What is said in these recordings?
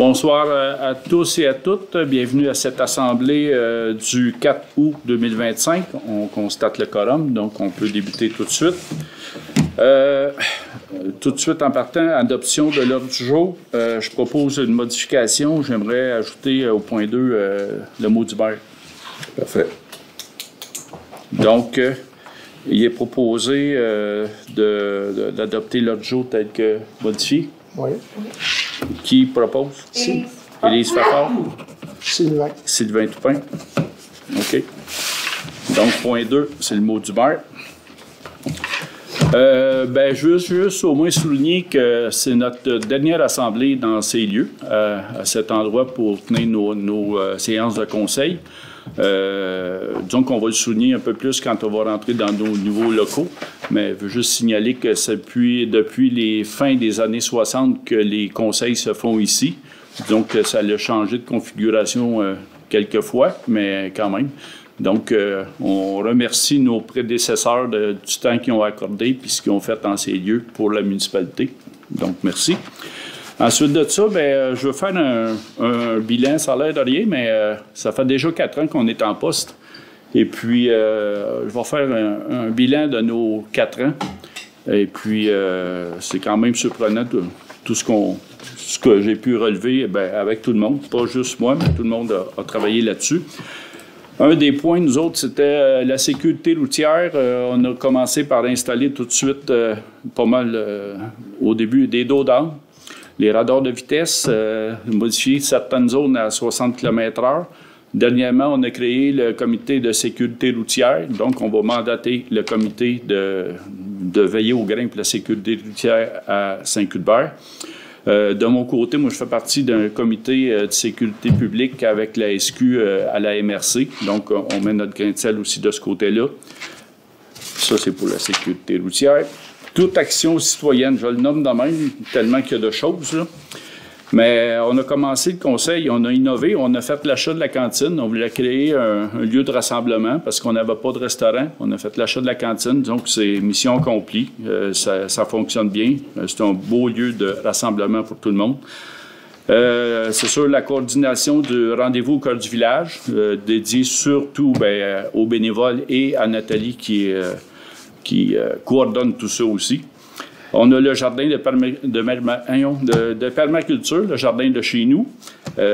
Bonsoir à tous et à toutes. Bienvenue à cette assemblée du 4 août 2025. On constate le quorum, donc on peut débuter tout de suite. Tout de suite en partant, adoption de l'ordre du jour. Je propose une modification. J'aimerais ajouter au point 2 le mot du maire. Parfait. Donc, il est proposé d'adopter l'ordre du jour tel que modifié. Oui. Qui propose? Élise Fafard. Sylvain. Sylvain Toupin. OK. Donc, point 2, c'est le mot du maire. Juste au moins souligner que c'est notre dernière assemblée dans ces lieux, à cet endroit pour tenir nos séances de conseil. Disons qu'on va le souligner un peu plus quand on va rentrer dans nos nouveaux locaux, mais je veux juste signaler que c'est depuis les fins des années 60 que les conseils se font ici. Donc, ça a changé de configuration quelques fois, mais quand même. Donc, on remercie nos prédécesseurs du temps qu'ils ont accordé et ce qu'ils ont fait dans ces lieux pour la municipalité. Donc, merci. Ensuite de ça, je vais faire un bilan, ça a l'air de rien, mais ça fait déjà 4 ans qu'on est en poste. Et puis, je vais faire un bilan de nos 4 ans. Et puis, c'est quand même surprenant tout ce que j'ai pu relever avec tout le monde. Pas juste moi, mais tout le monde a travaillé là-dessus. Un des points, nous autres, c'était la sécurité routière. On a commencé par installer tout de suite, pas mal au début, des dos d'âne. Les radars de vitesse, modifier certaines zones à 60 km/h. Dernièrement, on a créé le comité de sécurité routière. Donc, on va mandater le comité de veiller au grain pour la sécurité routière à Saint-Cuthbert. De mon côté, moi, je fais partie d'un comité de sécurité publique avec la SQ à la MRC. Donc, on met notre grain de sel aussi de ce côté-là. Ça, c'est pour la sécurité routière. Toute action citoyenne, je le nomme de même, tellement qu'il y a de choses, là. Mais on a commencé le conseil, on a innové, on a fait l'achat de la cantine. On voulait créer un lieu de rassemblement parce qu'on n'avait pas de restaurant. On a fait l'achat de la cantine, donc c'est mission accomplie. Ça fonctionne bien. C'est un beau lieu de rassemblement pour tout le monde. C'est sûr, la coordination du rendez-vous au cœur du village, dédié surtout aux bénévoles et à Nathalie qui coordonne tout ça aussi. On a le jardin de permaculture, le jardin de chez nous.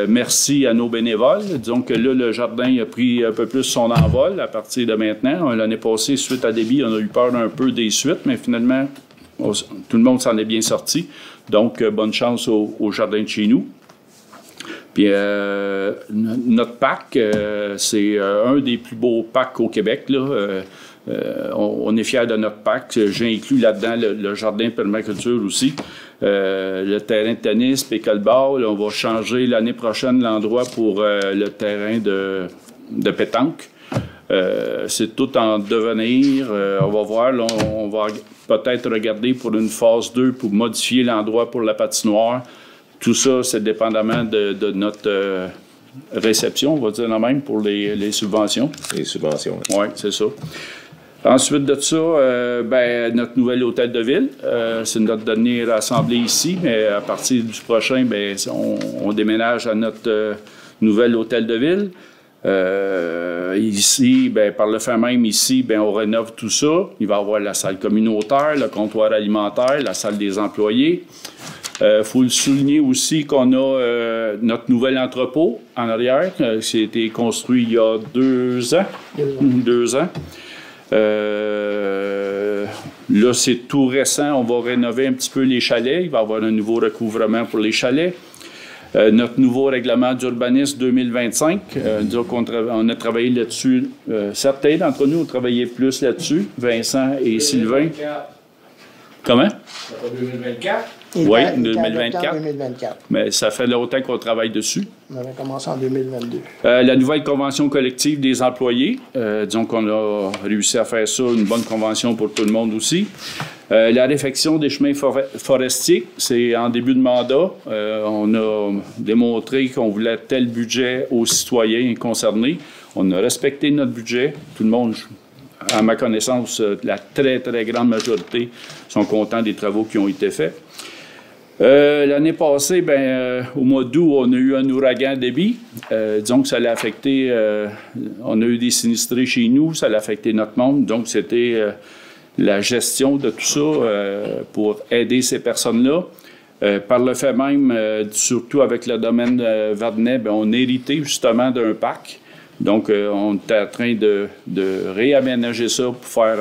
Merci à nos bénévoles. Disons que là, le jardin a pris un peu plus son envol à partir de maintenant. L'année passée, suite à débit, on a eu peur un peu des suites, mais finalement, tout le monde s'en est bien sorti. Donc, bonne chance au jardin de chez nous. Puis, notre parc, c'est un des plus beaux parcs au Québec, là. On est fiers de notre parc. J'ai inclus là-dedans le jardin de permaculture aussi. Le terrain de tennis, pickleball. On va changer l'année prochaine l'endroit pour le terrain de pétanque. C'est tout en devenir. On va voir. Là, on va peut-être regarder pour une phase 2 pour modifier l'endroit pour la patinoire. Tout ça, c'est dépendamment de notre réception, on va dire la même, pour les subventions. Les subventions. Oui, c'est ça. Ensuite de ça, notre nouvel hôtel de ville. C'est notre dernière assemblée ici, mais à partir du prochain, on déménage à notre nouvel hôtel de ville. Ici, par le fait même, ici, on rénove tout ça. Il va y avoir la salle communautaire, le comptoir alimentaire, la salle des employés. Faut le souligner aussi qu'on a notre nouvel entrepôt en arrière, qui a été construit il y a 2 ans. 2 ans. Là, c'est tout récent. On va rénover un petit peu les chalets. Il va y avoir un nouveau recouvrement pour les chalets. Notre nouveau règlement d'urbanisme 2025, on a travaillé là-dessus. Certains d'entre nous ont travaillé plus là-dessus, Vincent et Sylvain. Comment? C'est pas 2024? Oui, 2024. 2024. Mais ça fait longtemps qu'on travaille dessus. On avait commencé en 2022. La nouvelle convention collective des employés. Disons qu'on a réussi à faire ça, une bonne convention pour tout le monde aussi. La réfection des chemins forestiers, c'est en début de mandat. On a démontré qu'on voulait tel budget aux citoyens concernés. On a respecté notre budget. Tout le monde, à ma connaissance, la très, très grande majorité sont contents des travaux qui ont été faits. L'année passée, au mois d'août, on a eu un ouragan Debby. Disons que ça l'a affecté, on a eu des sinistrés chez nous, ça l'a affecté notre monde. Donc, c'était la gestion de tout ça pour aider ces personnes-là. Par le fait même, surtout avec le domaine Verdunais, on héritait justement d'un parc. Donc, on était en train de réaménager ça pour faire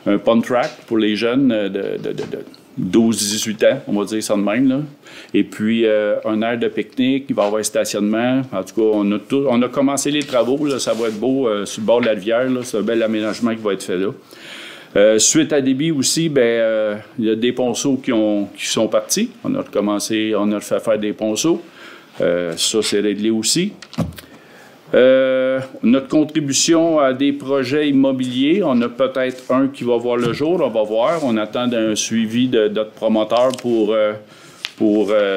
un pump track pour les jeunes de 12-18 ans, on va dire ça de même, là. Et puis, un aire de pique-nique, il va y avoir un stationnement. En tout cas, on a commencé les travaux, là, ça va être beau sur le bord de la rivière, là, c'est un bel aménagement qui va être fait là. Suite à Debby aussi, il y a des ponceaux qui sont partis. On a fait faire des ponceaux. Ça, c'est réglé aussi. Notre contribution à des projets immobiliers, on a peut-être un qui va voir le jour, on va voir. On attend un suivi de notre promoteur pour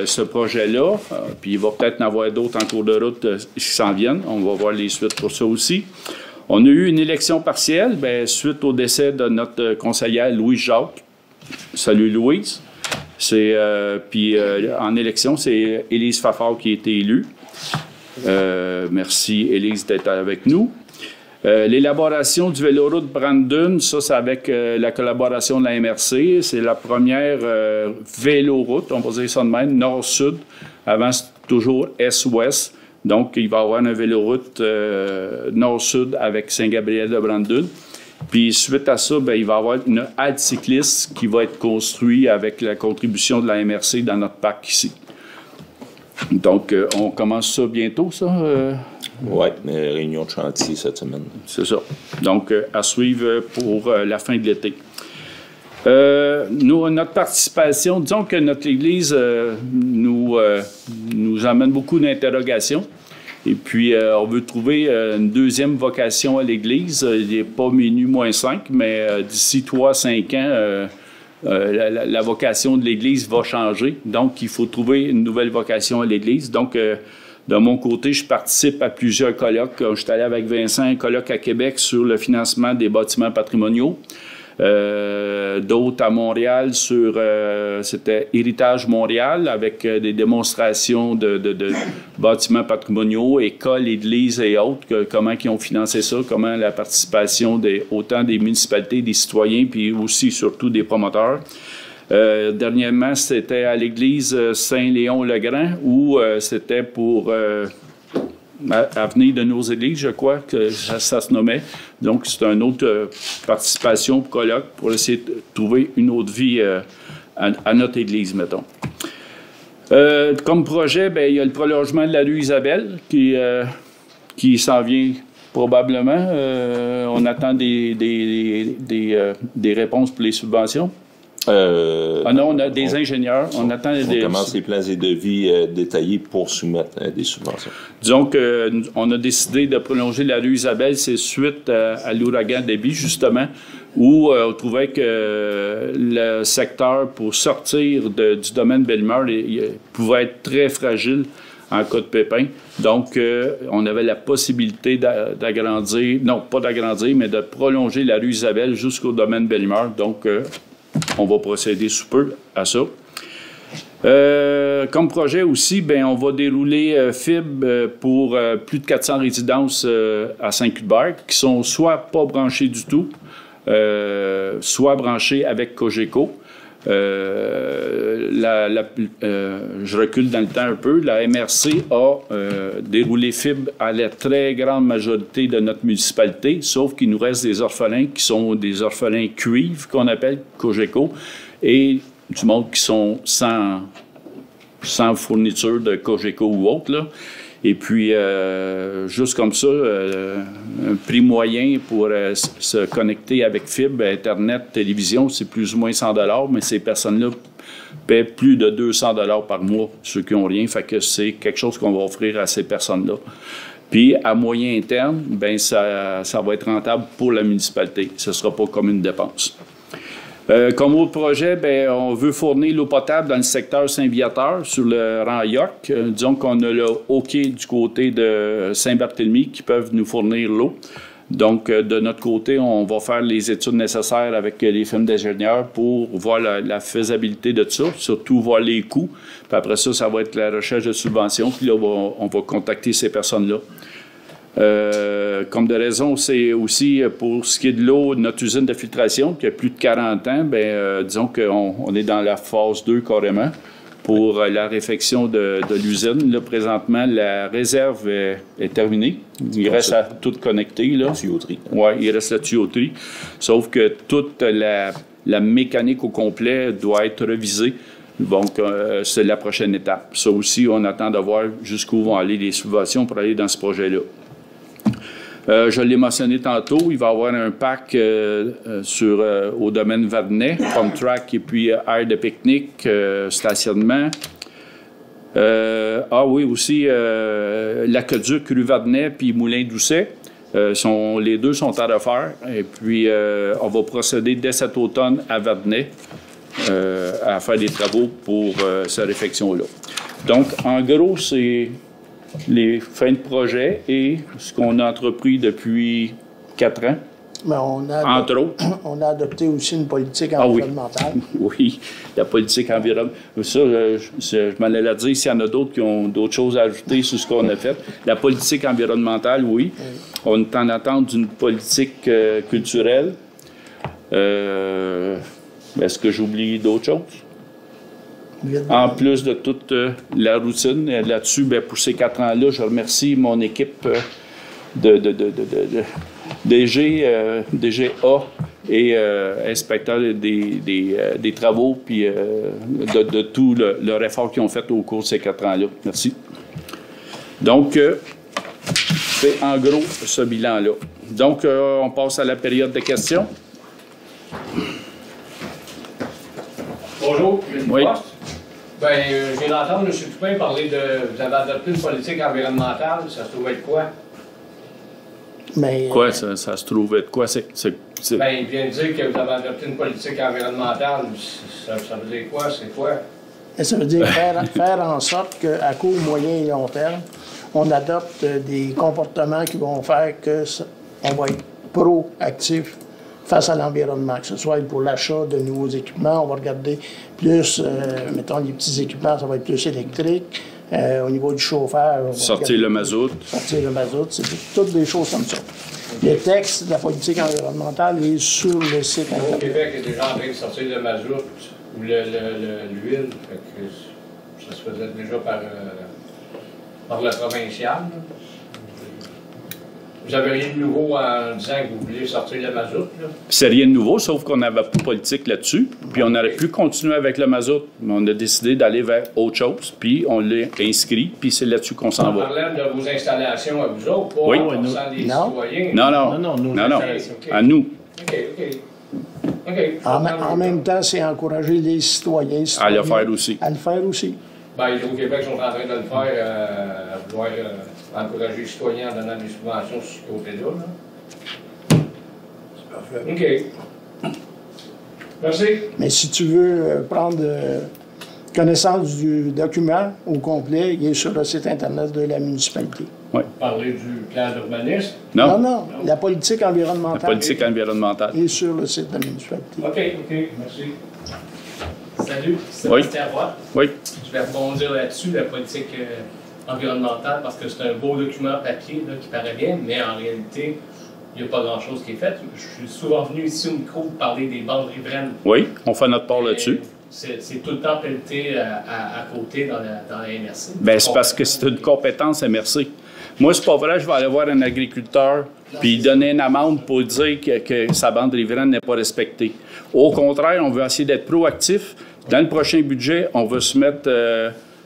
ce projet-là. Puis il va peut-être en avoir d'autres en cours de route qui s'en viennent. On va voir les suites pour ça aussi. On a eu une élection partielle suite au décès de notre conseillère Louise Jacques. Salut Louise. Puis en élection, c'est Élise Fafard qui a été élue. Merci, Élise, d'être avec nous. L'élaboration du véloroute Brandon, ça, c'est avec la collaboration de la MRC. C'est la première véloroute, on va dire ça de même, nord-sud. Avant, c'était toujours est-ouest. Donc, il va y avoir un véloroute nord-sud avec Saint-Gabriel de Brandon. Puis, suite à ça, il va y avoir une halte cycliste qui va être construite avec la contribution de la MRC dans notre parc ici. Donc, on commence ça bientôt, ça? Oui, réunion de chantier cette semaine. C'est ça. Donc, à suivre pour la fin de l'été. Notre participation, disons que notre Église nous amène beaucoup d'interrogations. Et puis, on veut trouver une deuxième vocation à l'Église. Il n'est pas -5, mais d'ici 3-5 ans, la vocation de l'Église va changer. Donc, il faut trouver une nouvelle vocation à l'Église. Donc, de mon côté, je participe à plusieurs colloques. Je suis allé avec Vincent, un colloque à Québec sur le financement des bâtiments patrimoniaux. D'autres à Montréal sur, c'était Héritage Montréal, avec des démonstrations de bâtiments patrimoniaux, écoles, églises et autres, comment ils ont financé ça, comment la participation autant des municipalités, des citoyens, puis aussi surtout des promoteurs. Dernièrement, c'était à l'église Saint-Léon-le-Grand, où c'était pour Avenir de nos églises, je crois que ça se nommait. Donc, c'est une autre participation au colloque pour essayer de trouver une autre vie à notre église, mettons. Comme projet, il y a le prolongement de la rue Isabelle qui s'en vient probablement. On attend des réponses pour les subventions. Non, on a des ingénieurs. On attend on commence les plans et devis détaillés pour soumettre des subventions. Disons qu'on a décidé de prolonger la rue Isabelle, c'est suite à l'ouragan Debby, justement, où on trouvait que le secteur, pour sortir du domaine Belle-Île-Mer, pouvait être très fragile en cas de pépin. Donc, on avait la possibilité d'agrandir, non, pas d'agrandir, mais de prolonger la rue Isabelle jusqu'au domaine Belle-Île-Mer. Donc, on va procéder sous peu à ça. Comme projet aussi, on va dérouler FIB pour plus de 400 résidences à Saint-Cuthbert qui sont soit pas branchées du tout, soit branchées avec Cogeco. Je recule dans le temps un peu. La MRC a déroulé FIB à la très grande majorité de notre municipalité, sauf qu'il nous reste des orphelins qui sont des orphelins cuivre, qu'on appelle Cogeco, et du monde qui sont sans fourniture de Cogeco ou autre, là. Et puis, juste comme ça, un prix moyen pour se connecter avec fibre, Internet, télévision, c'est plus ou moins 100 $, mais ces personnes-là paient plus de 200 $ par mois, ceux qui n'ont rien. Fait que c'est quelque chose qu'on va offrir à ces personnes-là. Puis, à moyen terme, ça va être rentable pour la municipalité. Ce ne sera pas comme une dépense. Comme autre projet, on veut fournir l'eau potable dans le secteur Saint-Viateur sur le rang York. Disons qu'on a le OK du côté de Saint-Barthélemy qui peuvent nous fournir l'eau. Donc, de notre côté, on va faire les études nécessaires avec les firmes d'ingénieurs pour voir la faisabilité de ça, surtout voir les coûts. Puis après ça, ça va être la recherche de subventions. Puis là, on va contacter ces personnes-là. Comme de raison, c'est aussi pour ce qui est de l'eau, notre usine de filtration, qui a plus de 40 ans, disons qu'on est dans la phase 2 carrément pour la réfection de l'usine. Là, présentement, la réserve est terminée. Il reste à tout connecter. La tuyauterie. Oui, il reste la tuyauterie. Sauf que toute la mécanique au complet doit être revisée. Donc, c'est la prochaine étape. Ça aussi, on attend de voir jusqu'où vont aller les subventions pour aller dans ce projet-là. Je l'ai mentionné tantôt, il va y avoir un parc au domaine Vadnais, Pump Track et puis aire de pique-nique, stationnement. Oui, aussi, l'aqueduc rue Vadnais puis Moulin Doucet. Les deux sont à refaire. Et puis, on va procéder dès cet automne à Vadnais à faire des travaux pour cette réfection-là. Donc, en gros, c'est les fins de projet et ce qu'on a entrepris depuis 4 ans, mais entre autres. On a adopté aussi une politique environnementale. Oui, la politique environnementale. Ça, je m'en allais dire, s'il y en a d'autres qui ont d'autres choses à ajouter sur ce qu'on a fait. La politique environnementale, oui. On est en attente d'une politique culturelle. Est-ce que j'oublie d'autres choses? En plus de toute la routine, là-dessus, pour ces 4 ans-là, je remercie mon équipe DGA et inspecteur des travaux, puis de tout leur effort qu'ils ont fait au cours de ces 4 ans-là. Merci. Donc, c'est en gros ce bilan-là. Donc, on passe à la période de questions. Bonjour, oui. Je viens d'entendre M. Toupin parler vous avez adopté une politique environnementale, ça se trouvait de quoi? Mais, quoi, ça se trouvait de quoi? Il vient de dire que vous avez adopté une politique environnementale, ça veut dire quoi? C'est quoi? Ça veut dire faire en sorte qu'à court, moyen et long terme, on adopte des comportements qui vont faire qu'on va être proactif face à l'environnement, que ce soit pour l'achat de nouveaux équipements. On va regarder plus, mettons, les petits équipements, ça va être plus électrique. Au niveau du chauffeur... Sortir le mazout. Sortir le mazout, c'est toutes des choses comme ça. Le texte de la politique environnementale est sur le site Internet. Au Québec est déjà en train de sortir le mazout ou l'huile. Ça se faisait déjà par le provincial. Vous n'avez rien de nouveau en disant que vous voulez sortir le mazout, là? C'est rien de nouveau, sauf qu'on n'avait pas de politique là-dessus. Puis on aurait pu continuer avec le mazout, mais on a décidé d'aller vers autre chose. Puis on l'a inscrit, puis c'est là-dessus qu'on s'en va. On parlait de vos installations à vous autres, pas oui. des citoyens. Non. À nous. OK. En même temps, c'est encourager les citoyens à le faire aussi. À le faire aussi. Hydro-Québec sont en train de le faire, à vouloir encourager les citoyens en donnant des subventions sur ce côté-là. C'est parfait. OK. Merci. Mais si tu veux prendre connaissance du document au complet, il est sur le site Internet de la municipalité. Oui. Parler du plan d'urbanisme? Non. La politique environnementale. La politique environnementale. Est sur le site de la municipalité. OK. Merci. Salut, Sébastien Roy. Oui. Je vais rebondir là-dessus, la politique environnementale, parce que c'est un beau document papier là, qui paraît bien, mais en réalité, il n'y a pas grand-chose qui est fait. Je suis souvent venu ici au micro pour parler des bandes riveraines. Oui, on fait notre part là-dessus. C'est tout le temps pelleté à côté dans la MRC. Bien, c'est parce que c'est une compétence MRC. Moi, c'est pas vrai, je vais aller voir un agriculteur puis donner une amende pour dire que sa bande riveraine n'est pas respectée. Au contraire, on veut essayer d'être proactif. Dans le prochain budget, on veut se mettre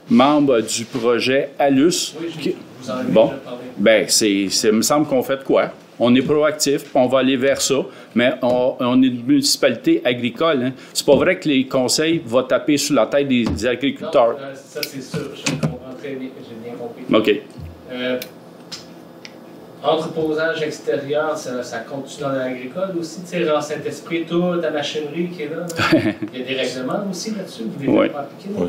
membre du projet ALUS. Oui, vous en avez déjà parlé. Bien, il me semble qu'on fait de quoi? On est proactif, puis on va aller vers ça, mais on est une municipalité agricole. Hein. C'est pas vrai que les conseils vont taper sur la tête des agriculteurs. Non, ça c'est sûr, je comprends très bien, j'ai bien compris. OK. Entreposage extérieur, ça continue dans l'agricole aussi, tu sais, Saint-Esprit, toute la machinerie qui est là. Il y a des règlements aussi là-dessus, vous ne les pas appliquer? Oui.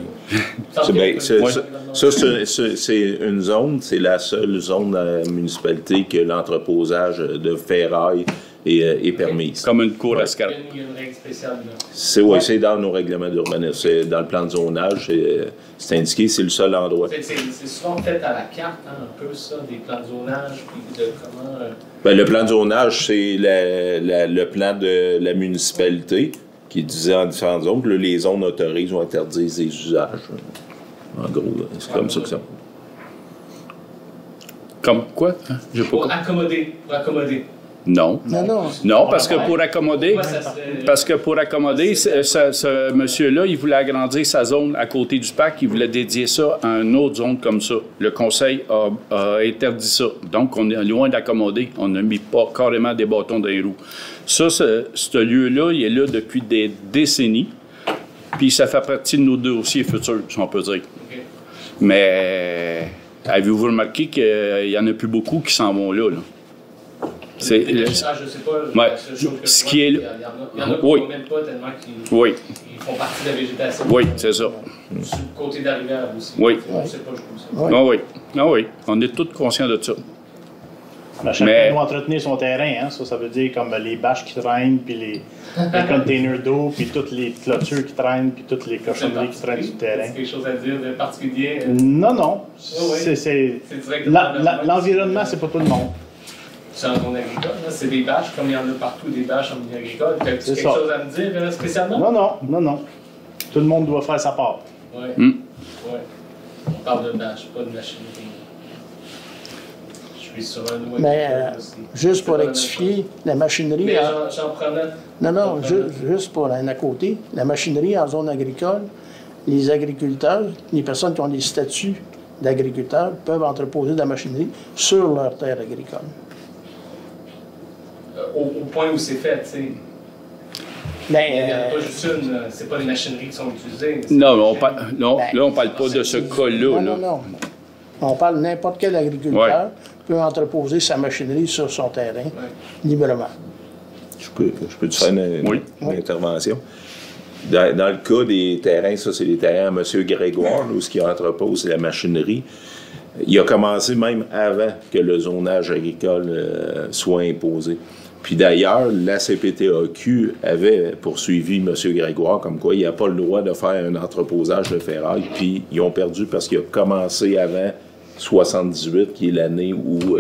C'est une zone, c'est la seule zone dans la municipalité que l'entreposage de ferraille est permise. Comme une cour à scalp. Il y a une règle spéciale là. C'est dans nos règlements d'urbanisme. C'est dans le plan de zonage, c'est indiqué, c'est le seul endroit. C'est souvent fait à la carte, hein, un peu ça, des plans de zonage, puis de comment... Ben, le plan de zonage, c'est le plan de la municipalité qui disait en différentes zones. Puis là, les zones autorisent ou interdisent les usages. En gros, c'est comme ça que ça. Comme quoi? Pour accommoder. Non. Non, parce que pour accommoder, ce monsieur-là, il voulait agrandir sa zone à côté du parc, il voulait dédier ça à une autre zone comme ça. Le conseil a interdit ça. Donc, on est loin d'accommoder. On n'a mis pas carrément des bâtons dans les roues. Ça, ce lieu-là, il est là depuis des décennies. Puis ça fait partie de nos dossiers futurs, si on peut dire. Okay. Mais avez-vous remarqué qu'il n'y en a plus beaucoup qui s'en vont là? Je ne sais pas. Ouais. Ce qui est là. Il y en a qui ne même pas tellement qu'ils font partie de la végétation. Oui, c'est ça. Sur le côté de la rivière aussi. Oui. On ne sait pas jusqu'où ça. Oui. On est tous conscients de ça. Ben, chacun doit entretenir son terrain. Hein? Ça veut dire comme les bâches qui traînent, puis les containers d'eau, puis toutes les clôtures qui traînent, puis toutes les cochonneries qui traînent sur le terrain. C'est quelque chose à dire de particulier? Non. L'environnement, c'est pas tout le monde. C'est en zone agricole, c'est des bâches, comme il y en a partout des bâches en milieu agricole. Tu as quelque chose à me dire spécialement? Non. Tout le monde doit faire sa part. Oui. On parle de bâches, pas de machinerie. Je suis sur un nouveau. Mais juste pour rectifier, la machinerie. Mais j'en prenais. Non, juste pour un à côté, la machinerie en zone agricole, les agriculteurs, les personnes qui ont des statuts d'agriculteurs peuvent entreposer de la machinerie sur leur terre agricole. Au point où c'est fait, tu sais. Ben, il n'y en a pas juste une, c'est pas les machineries qui sont utilisées. Non, là, on parle pas de ce cas-là. Non. On parle de n'importe quel agriculteur peut entreposer sa machinerie sur son terrain librement. Je peux te faire une intervention? Dans le cas des terrains, ça, c'est les terrains à M. Grégoire, où ce qui entrepose la machinerie. Il a commencé même avant que le zonage agricole soit imposé. Puis d'ailleurs, la CPTAQ avait poursuivi M. Grégoire comme quoi il n'a pas le droit de faire un entreposage de ferraille. Puis ils ont perdu parce qu'il a commencé avant 78, qui est l'année où...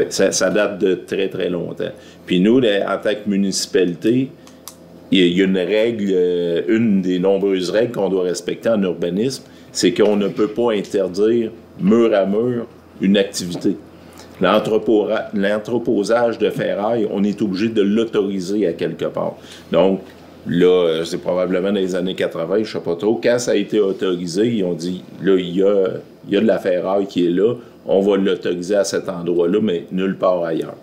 ça date de très, très longtemps. Puis nous, en tant que municipalité, il y a une règle, une des nombreuses règles qu'on doit respecter en urbanisme, c'est qu'on ne peut pas interdire mur à mur une activité. L'entreposage de ferraille, on est obligé de l'autoriser à quelque part. Donc, là, c'est probablement dans les années 80, je ne sais pas trop, quand ça a été autorisé, ils ont dit, là, il y a de la ferraille qui est là, on va l'autoriser à cet endroit-là, mais nulle part ailleurs.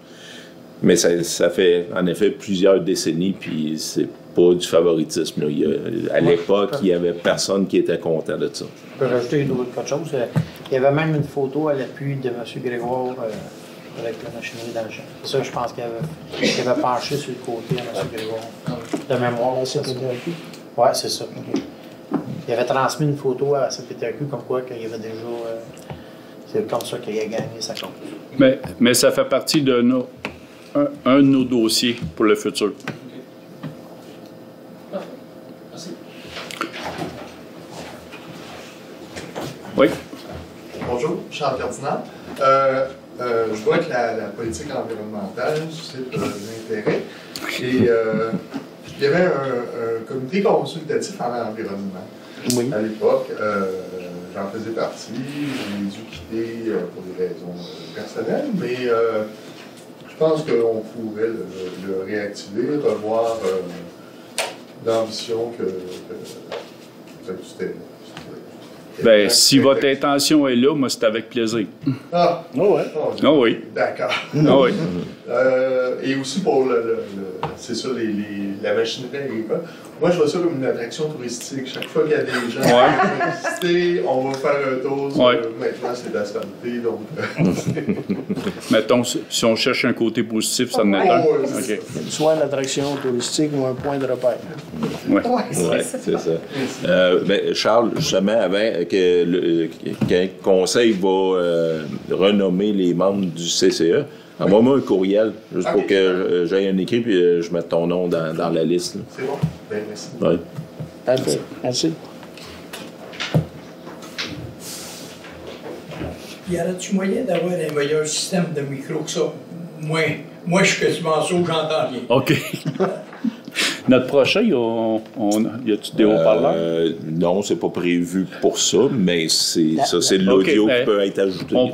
Mais ça fait, en effet, plusieurs décennies, puis c'est pas du favoritisme. Là. À l'époque, il n'y avait personne qui était content de ça. Je peux rajouter autre chose. Il y avait même une photo à l'appui de M. Grégoire avec la machinerie dans le champ. C'est ça, je pense qu'il avait penché sur le côté à M. Grégoire. De mémoire, c'est ça. Oui, c'est ça. Il avait transmis une photo à la CPTAQ comme quoi qu'il y avait déjà... c'est comme ça qu'il a gagné sa cause. Mais ça fait partie de un de nos dossiers pour le futur. Merci. Oui. Bonjour, Charles Cardinal. Je vois que la politique environnementale suscite de l'intérêt. Et il y avait un comité consultatif en environnement. Oui. À l'époque, j'en faisais partie. J'ai dû quitter pour des raisons personnelles, mais je pense qu'on pourrait le réactiver, revoir l'ambition que c'était. Bien, si votre intention est là, moi, c'est avec plaisir. Ah, Oh, ouais. Ah oui. D'accord. Ah oui. Et aussi pour c'est ça, la machinerie agricole. Moi, je vois ça comme une attraction touristique. Chaque fois qu'il y a des gens qui veulent visiter, on va faire un tour. Maintenant, c'est asphalté, donc... Mettons, si on cherche un côté positif, ça en est un. OK. Soit une attraction touristique ou un point de repère. Oui. Ouais, c'est ça. Ben, Charles, justement, avant qu'un conseil va renommer les membres du CCE, envoie-moi un courriel, juste pour que j'aille un écrit puis je mette ton nom dans la liste. C'est bon? Ben, merci. Ouais. Parfait. Merci. Y aurait-tu moyen d'avoir un meilleur système de micro que ça? Moi, je suis quasiment sourd, j'entends rien. OK. Notre prochain, y a-tu des haut-parleurs? Non, c'est pas prévu pour ça, mais c'est de l'audio qui peut être ajouté. On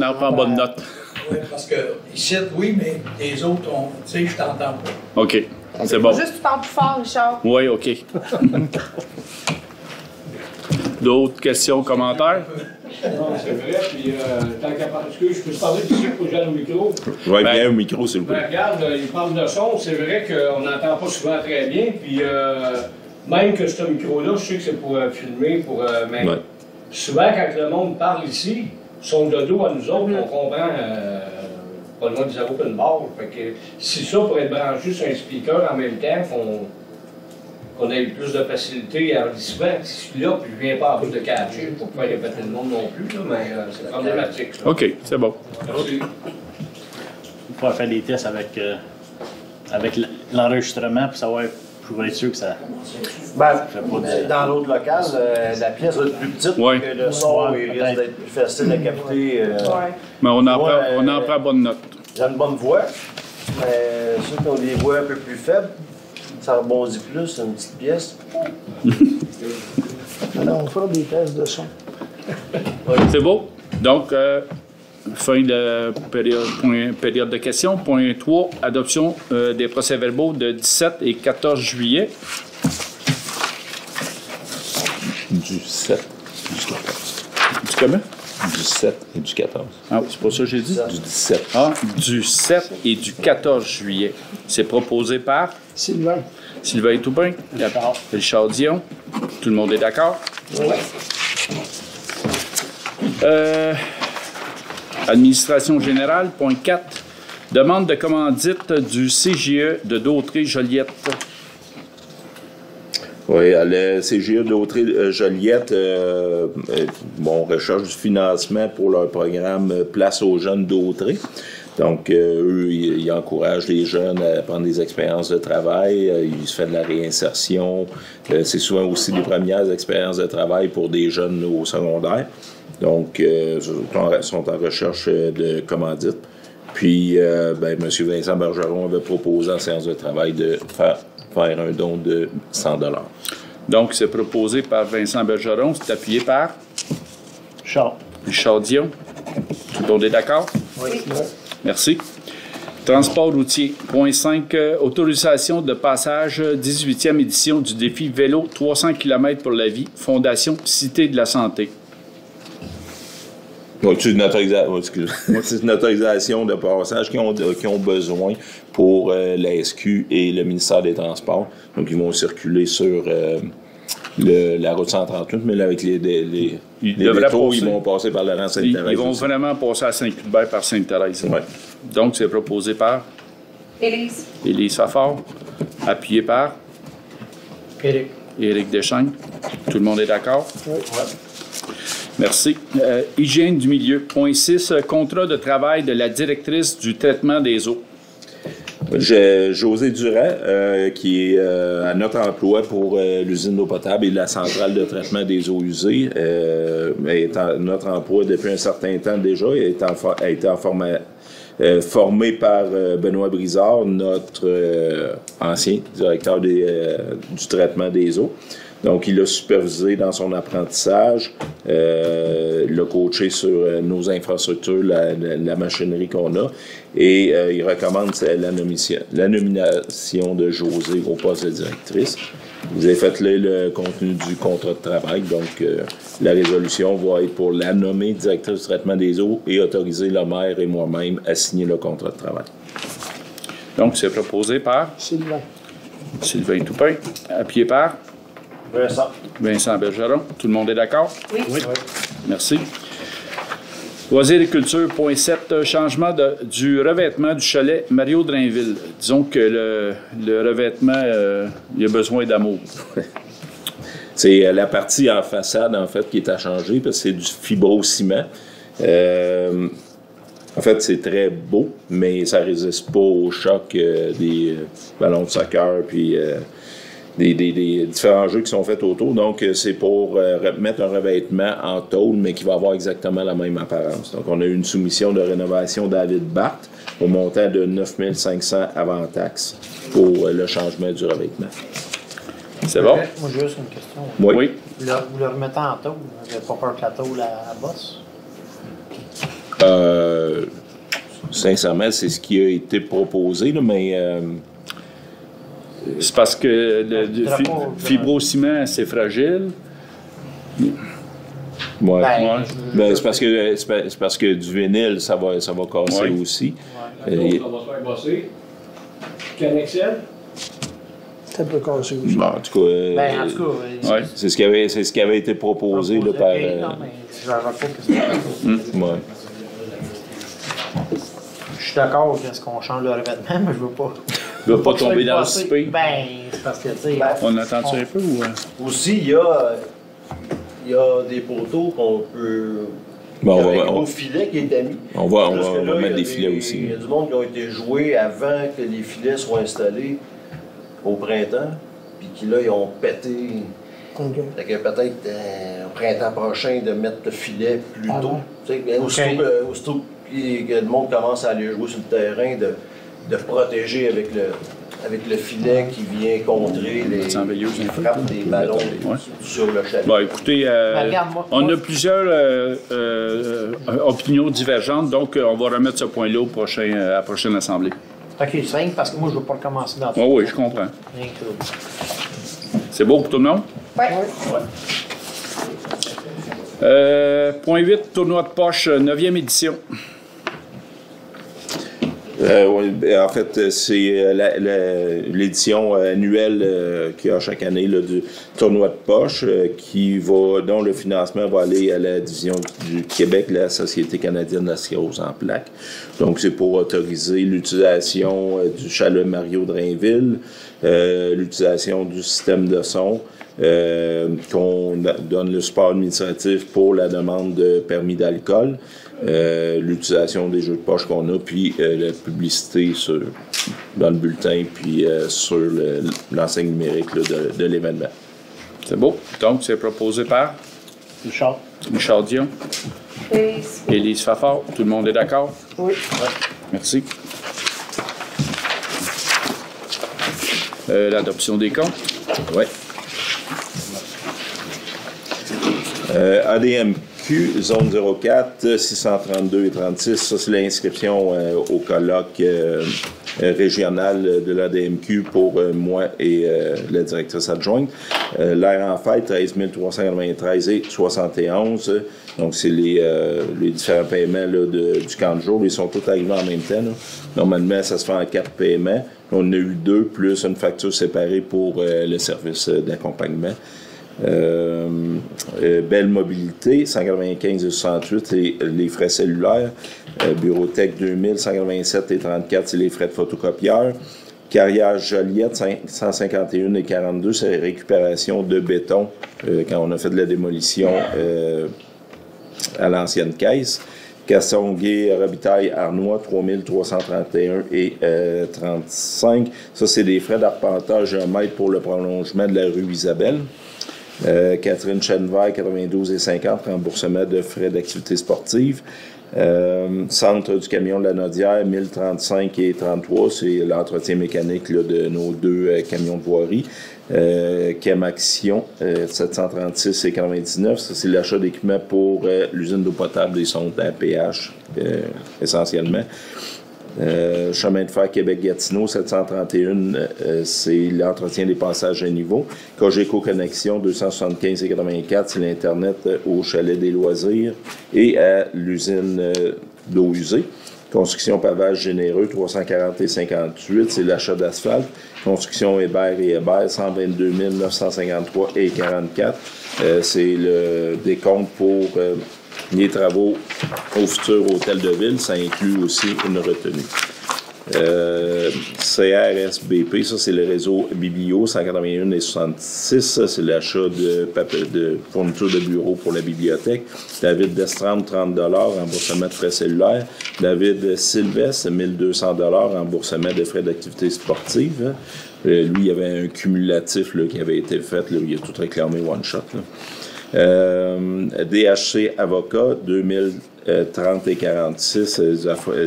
en prend bonne note. Oui, parce que ici, oui, mais les autres, tu sais, je t'entends pas. OK. C'est bon. Juste, tu parles plus fort, Richard. Oui, OK. D'autres questions, commentaires? Non, c'est vrai, puis tant qu'à parler, je peux te parler d'ici pour que j'aille au micro? Oui, bien au micro, s'il vous plaît. Regarde, il parle de son, c'est vrai qu'on n'entend pas souvent très bien, puis même que ce micro-là, je sais que c'est pour filmer, mais souvent quand le monde parle ici, son de dos à nous autres, on comprend pas loin du zéro open bar. Fait que si ça pourrait être branché sur un speaker en même temps, qu'on ait plus de facilité à souvent, si je suis là, puis je viens pas à bout de catcher pour pas répéter le monde non plus, là, mais c'est problématique. Ça. OK, c'est bon. Merci. On pourra faire des tests avec l'enregistrement pour savoir, pour être sûr que ça. Dans l'autre local, la pièce va être plus petite, que le son il risque d'être plus facile à capter. Mais on en prend bonne note. J'ai une bonne voix, mais ceux qui ont des voix un peu plus faibles, ça rebondit plus, c'est une petite pièce. Alors, on fera des tests de son. C'est beau. Donc, fin de période de questions. Point 3, adoption des procès-verbaux de 17 et 14 juillet. Du 7 et du 14. Du comment? Du 7 et du 14. Ah, c'est pas ça que j'ai dit? Du 17. Ah, du 7 et du 14 juillet. C'est proposé par? Sylvain Toupin. D'accord. Richard Dion. Tout le monde est d'accord? Oui. Administration générale, point 4. Demande de commandite du CGE de Dautré-Joliette. Oui, à la CGE Dautré-Joliette, on recherche du financement pour leur programme Place aux jeunes d'Autré. Donc, eux, ils encouragent les jeunes à prendre des expériences de travail. Ils se font de la réinsertion. C'est souvent aussi des premières expériences de travail pour des jeunes au secondaire. Donc, ils sont en recherche de commandite. Puis, M. Vincent Bergeron avait proposé en séance de travail de faire un don de 100 $. Donc, c'est proposé par Vincent Bergeron. C'est appuyé par? Richard Dion. Tout le monde est d'accord? Oui. Merci. Transport routier. Point 5. Autorisation de passage 18e édition du défi vélo 300 km pour la vie. Fondation Cité de la Santé. C'est une autorisation de passage qu'ils ont besoin pour la SQ et le ministère des Transports. Donc, ils vont circuler sur la route 138, mais là, avec les détours, ils vont passer par la rang Sainte-Thérèse. Ils vont vraiment passer à Saint-Cuthbert par Sainte-Thérèse. Ouais. Donc, c'est proposé par? Élise. Élise Fafard. Appuyé par? Éric Deschênes. Tout le monde est d'accord? Oui. Merci. Hygiène du milieu. Point 6. Contrat de travail de la directrice du traitement des eaux. J'ai José Durand, qui est à notre emploi pour l'usine d'eau potable et la centrale de traitement des eaux usées. Est à notre emploi depuis un certain temps déjà. Elle a été formé par Benoît Brizard, notre ancien directeur du traitement des eaux. Donc, il l'a supervisé dans son apprentissage, l'a coaché sur nos infrastructures, la machinerie qu'on a, et il recommande la nomination de José au poste de directrice. Vous avez fait le contenu du contrat de travail. Donc, la résolution va être pour la nommer directrice du traitement des eaux et autoriser le maire et moi-même à signer le contrat de travail. Donc, c'est proposé par Sylvain Toupin, appuyé par Vincent Bergeron. Tout le monde est d'accord? Oui. Merci. Loisirs et culture, point 7, changement du revêtement du chalet Mario Drainville. Disons que le revêtement, il a besoin d'amour. C'est la partie en façade, en fait, qui est à changer, parce que c'est du fibrociment. En fait, c'est très beau, mais ça ne résiste pas au choc des ballons de soccer, puis des différents jeux qui sont faits autour. Donc, c'est pour mettre un revêtement en tôle, mais qui va avoir exactement la même apparence. Donc, on a eu une soumission de rénovation David Barthes au montant de 9 500 avant taxe pour le changement du revêtement. C'est bon? Moi, j'ai juste une question. Oui. Vous le remettez en tôle? Vous n'avez pas peur que la tôle bosse? Sincèrement, c'est ce qui a été proposé, là, mais... c'est parce que le fibrociment, c'est fragile. Ouais. Ben, c'est parce que du vinyle, ça va casser aussi. Ça va se faire bosser. Canexel? Ça peut casser aussi. Bon, en tout cas, c'est ce qui avait été proposé là, par... Je suis d'accord qu'est-ce qu'on change le revêtement, mais je veux pas. Tu ne veux pas tomber dans le spé? Ben, c'est parce que, tu sais... On attend-tu un peu ou... Aussi, il y a des poteaux qu'on peut... Bon, il y a un gros filet qui est mis. On va mettre des filets aussi. Il y a du monde qui ont été joués avant que les filets soient installés au printemps, puis qui là, ils ont pété. Okay. Fait que peut-être au printemps prochain de mettre le filet plus tôt. Tu sais, aussitôt que le monde commence à aller jouer sur le terrain, de protéger avec le filet qui vient contrer les frappes des ballons sur le chalet. Bon, écoutez, on a plusieurs opinions divergentes, donc on va remettre ce point-là à la prochaine assemblée. OK, c'est simple parce que moi, je ne veux pas recommencer dans tout. Oui, je comprends. C'est beau pour tout le monde? Oui. Point 8, tournoi de poche, 9e édition. En fait, c'est l'édition annuelle qu'il y a chaque année là, du tournoi de poche dont le financement va aller à la division du Québec, la Société canadienne de la sclérose en plaques. Donc, c'est pour autoriser l'utilisation du chalet Mario Drainville, l'utilisation du système de son, qu'on donne le support administratif pour la demande de permis d'alcool, l'utilisation des jeux de poche qu'on a, puis la publicité dans le bulletin, puis sur l'enseigne numérique là, de l'événement. C'est beau. Donc, c'est proposé par Richard Dion. Élise Fafard. Tout le monde est d'accord? Oui. Merci. L'adoption des comptes. Oui. ADMQ, zone 04, 632 et 36. Ça, c'est l'inscription au colloque régional de l'ADMQ pour moi et la directrice adjointe. L'air en fête, 13 393 et 71. Donc, c'est les différents paiements là, du camp de jour. Ils sont tous arrivés en même temps. Là. Normalement, ça se fait en 4 paiements. On a eu 2, plus une facture séparée pour le service d'accompagnement. Belle mobilité, 195 et 68, et les frais cellulaires. Bureauthèque 2000, 187 et 34, c'est les frais de photocopieur. Carrière Joliette, 151 et 42, c'est la récupération de béton quand on a fait de la démolition à l'ancienne caisse. Casson-Guay, Robitaille, Arnois, 3331 et 35. Ça, c'est des frais d'arpentage géomètre pour le prolongement de la rue Isabelle. Catherine Chenevert, 92 et 50, remboursement de frais d'activité sportive. Centre du camion de la Nodière, 1035 et 33, c'est l'entretien mécanique là, de nos 2 camions de voirie. Chem-Action, 736 et 99, ça c'est l'achat d'équipements pour l'usine d'eau potable des sondes à pH, essentiellement. Chemin de fer Québec-Gatineau, 731, c'est l'entretien des passages à niveau. Cogeco Connexion, 275 et 84, c'est l'Internet au chalet des loisirs et à l'usine d'eau usée. Construction pavage généreux, 340 et 58, c'est l'achat d'asphalte. Construction Hébert et Hébert, 122 953 et 44, c'est le décompte pour les travaux au futur hôtel de ville. Ça inclut aussi une retenue. CRSBP, ça c'est le réseau Biblio, 181 et 66, ça c'est l'achat de fournitures de bureau pour la bibliothèque. David Destrand, 30 $, remboursement de frais cellulaires. David Sylvestre, 1 200 $, remboursement de frais d'activité sportive. Lui, il y avait un cumulatif là, qui avait été fait, là, il a tout réclamé one shot. DHC Avocat, 2030 et 46,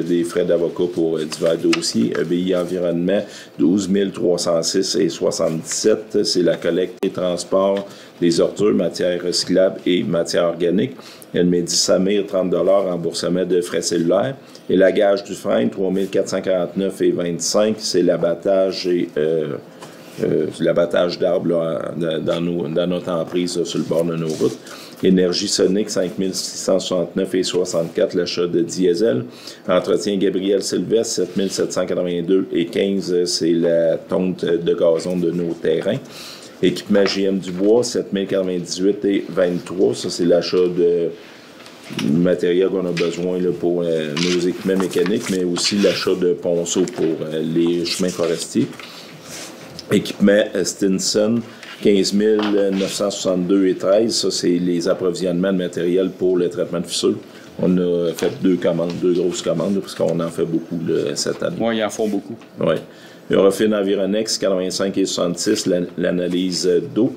des frais d'avocat pour divers dossiers. EBI Environnement, 12 306 et 77, c'est la collecte et transport des ordures, matières recyclables et matières organiques. Elmedi Samir, 30 $, remboursement de frais cellulaires. Et la gage du frein, 3 449 et 25, c'est l'abattage et l'abattage d'arbres dans notre emprise là, sur le bord de nos routes. Énergie Sonique, 5 669 et 64, l'achat de diesel. Entretien Gabriel Sylvestre, 7 782 et 15, c'est la tonte de gazon de nos terrains. Équipement JM Dubois, 7 098 et 23, ça c'est l'achat de matériel qu'on a besoin là, pour nos équipements mécaniques, mais aussi l'achat de ponceaux pour les chemins forestiers. Équipement Stinson, 15 962 et 13, ça c'est les approvisionnements de matériel pour le traitement de fissures. On a fait deux grosses commandes, parce qu'on en fait beaucoup là, cette année. Oui, ils en font beaucoup. Oui. Eurofin Environex, 85 et 66, l'analyse d'eau.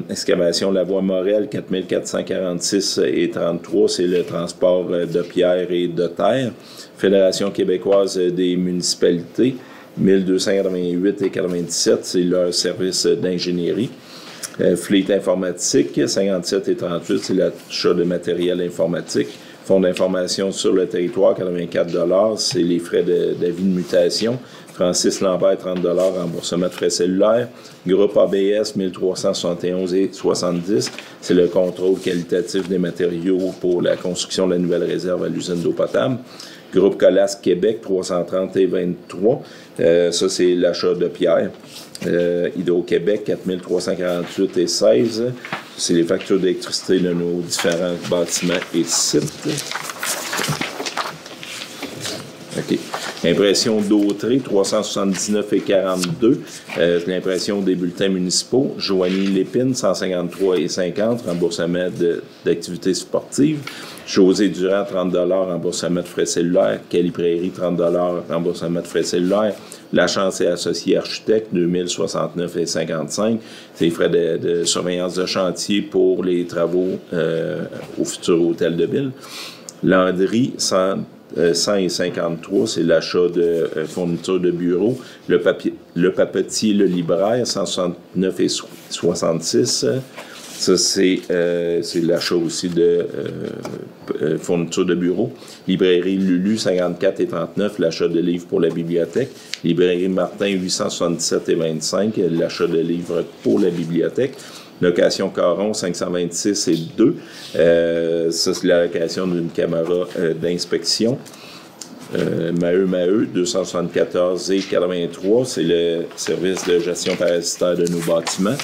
Excavation Lavoie Morel, 4446 et 33, c'est le transport de pierre et de terre. Fédération québécoise des municipalités, 1288 et 97, c'est leur service d'ingénierie. Fleet informatique, 57 et 38, c'est l'achat de matériel informatique. Fonds d'information sur le territoire, 84 $, c'est les frais d'avis de mutation. Francis Lambert, 30 $, remboursement de frais cellulaires. Groupe ABS, 1371 et 70, c'est le contrôle qualitatif des matériaux pour la construction de la nouvelle réserve à l'usine d'eau potable. Groupe Colas Québec, 330 et 23, ça c'est l'achat de pierre. Hydro-Québec, 4348 et 16, c'est les factures d'électricité de nos différents bâtiments et sites. OK. Impression d'Autré, 379 et 42. L'impression des bulletins municipaux. Joanie Lépine, 153 et 50. Remboursement d'activités sportives. José Durand, 30 $, remboursement de frais cellulaires. Kelly Prairie, 30 $, remboursement de frais cellulaires. La Chance et Associés Architectes, 2069 et 55. C'est les frais de surveillance de chantier pour les travaux au futur hôtel de ville. Landry, 100 et 53, c'est l'achat de fournitures de bureau. Le papetier, le libraire, 169 et 66. Ça, c'est l'achat aussi de fournitures de bureau. Librairie Lulu, 54 et 39, l'achat de livres pour la bibliothèque. Librairie Martin, 877 et 25, l'achat de livres pour la bibliothèque. Location Caron, 526 et 2. Ça, c'est la location d'une caméra d'inspection. Maheu, 274 et 83. C'est le service de gestion parasitaire de nos bâtiments.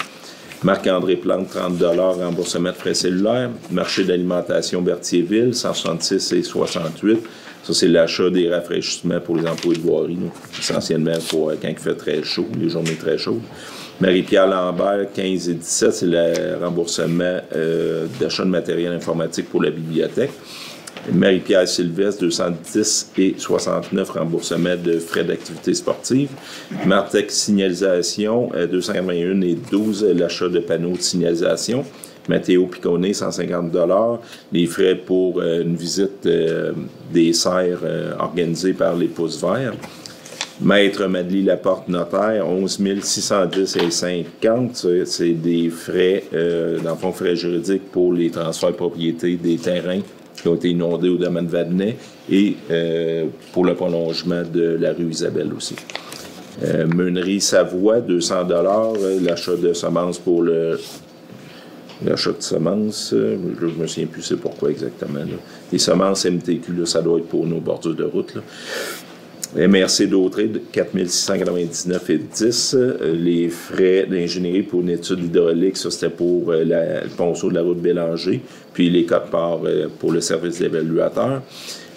Marc-André Plante, 30 $, remboursement de frais cellulaires. Marché d'alimentation Berthierville, 166 et 68. Ça, c'est l'achat des rafraîchissements pour les emplois de voirie, essentiellement pour quand il fait très chaud, les journées très chaudes. Marie-Pierre Lambert, 15 et 17, c'est le remboursement d'achat de matériel informatique pour la bibliothèque. Marie-Pierre Sylvestre, 210 et 69, remboursement de frais d'activité sportive. Martec Signalisation, 281 et 12, l'achat de panneaux de signalisation. Mathéo Piconnet, 150 $, les frais pour une visite des serres organisée par les Pouces Verts. Maître Madeleine Laporte Notaire, 11 610 et 50, c'est des frais, dans le fond, frais juridiques pour les transferts de propriété des terrains qui ont été inondés au domaine Vadnais et pour le prolongement de la rue Isabelle aussi. Meunerie Savoie, 200 $, l'achat de semences pour l'achat de semences, je ne me souviens plus c'est pourquoi exactement. Là. Les semences MTQ, là, ça doit être pour nos bordures de route. Là. MRC d'Autrey, 4 699,10 $. Les frais d'ingénierie pour une étude hydraulique, ça c'était pour le ponceau de la route Bélanger, puis les codes-parts pour le service d'évaluateur.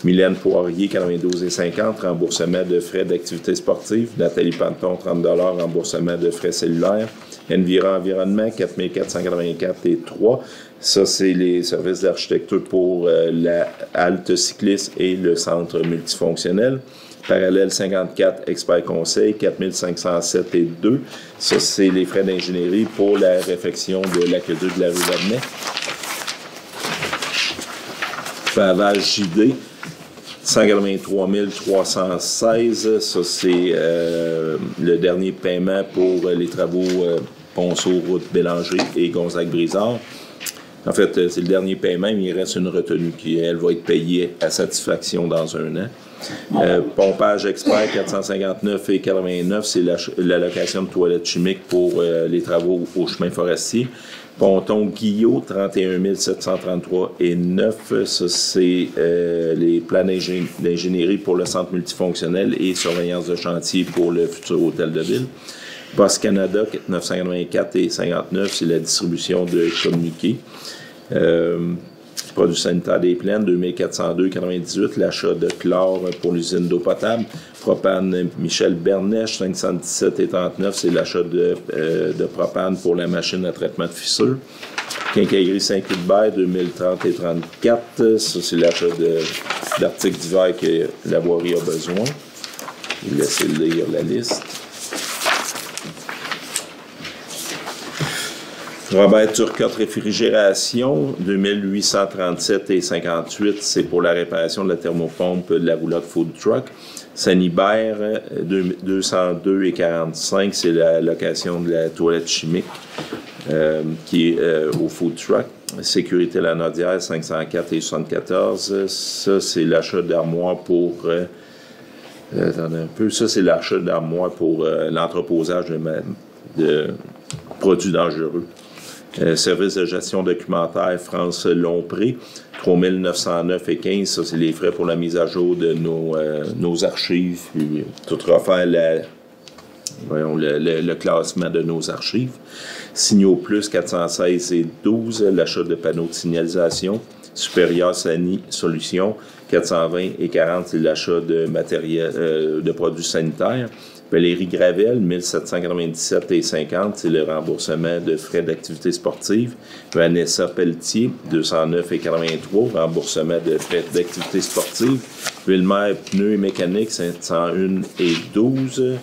Mylène Poirier, 92,50 $, remboursement de frais d'activité sportive. Nathalie Panton, 30 $, remboursement de frais cellulaires. Envira Environnement, 4 484,3 $. Ça, c'est les services d'architecture pour la halte cycliste et le centre multifonctionnel. Parallèle 54, expert conseil, 4 507,2 $. Ça, c'est les frais d'ingénierie pour la réfection de l'aqueduc de la rue Vadnais. Pavage JD, 183 316 $. Ça, c'est le dernier paiement pour les travaux Ponceau, route Bélanger et Gonzague-Brizard. En fait, c'est le dernier paiement, mais il reste une retenue qui, elle, va être payée à satisfaction dans un an. Pompage expert, 459,89 $, c'est l'allocation de toilettes chimiques pour les travaux au chemin forestier. Ponton Guillot, 31 733,9 $. Ça, c'est les plans d'ingénierie pour le centre multifonctionnel et surveillance de chantier pour le futur hôtel de ville. Post Canada, 954,59 $, c'est la distribution de communiqués. Produits sanitaires des plaines, 2402,98 $, l'achat de chlore pour l'usine d'eau potable. Propane Michel Bernèche, 517,39 $, c'est l'achat de propane pour la machine à traitement de fissures. Quincaillerie Saint-Hubert, 2030,34 $, ça c'est l'achat d'articles divers que la voirie a besoin. Je vais laisser lire la liste. Robert Turcotte Réfrigération, 2837,58 $, c'est pour la réparation de la thermopompe de la roulotte Food Truck. Sanibert, 202,45 $, c'est la location de la toilette chimique qui est au Food Truck. Sécurité Lanaudière, 504,74 $. Ça, c'est l'achat d'armoires pour... attendez un peu. Ça, c'est l'achat d'armoires pour l'entreposage de produits dangereux. Service de gestion documentaire France Lompré, 3 909,15 $, ça c'est les frais pour la mise à jour de nos archives, puis tout refaire le classement de nos archives. Signaux Plus, 416,12 $, l'achat de panneaux de signalisation. Supérieur Sani Solutions, 420,40 $, c'est l'achat de matériel, de produits sanitaires. Valérie Gravel, 1797,50 $, c'est le remboursement de frais d'activité sportive. Vanessa Pelletier, 209,83 $, remboursement de frais d'activité sportive. Wilmer Pneus et Mécanique, 501,12 $.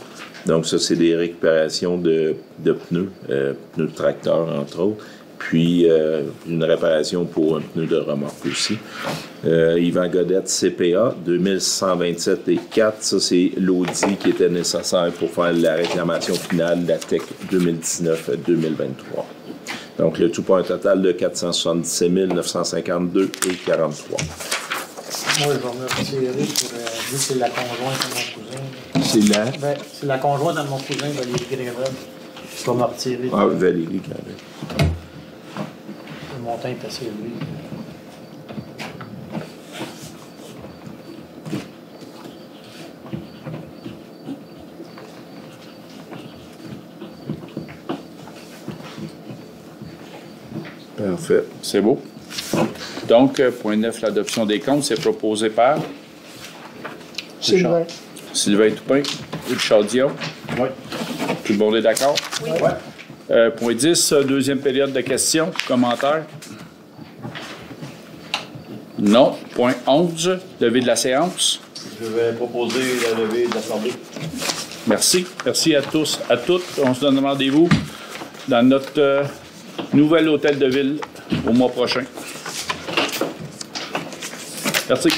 Donc ça, c'est des récupérations de pneus, pneus de tracteur, entre autres. Puis une réparation pour un pneu de remorque aussi. Yvan Godette, CPA, 2127,4 $. Ça, c'est l'audit qui était nécessaire pour faire la réclamation finale de la TEC 2019-2023. Donc, le tout pour un total de 477 952,43 $. Moi, je vais me retirer pour dire que c'est la conjointe de mon cousin. C'est la conjointe de mon cousin, Valérie Grével. Je vais me retirer. Ah, Valérie Grével. Le montant est assez élevé. Parfait. C'est beau. Donc, point 9, l'adoption des comptes, c'est proposé par Sylvain. Sylvain Toupin, Richard Dion. Oui. Tout le monde est d'accord? Oui. Point 10, deuxième période de questions, commentaires. Non. Point 11, levée de la séance. Je vais proposer la levée de l'Assemblée. Merci. Merci à tous, à toutes. On se donne rendez-vous dans notre nouvel hôtel de ville au mois prochain. Merci.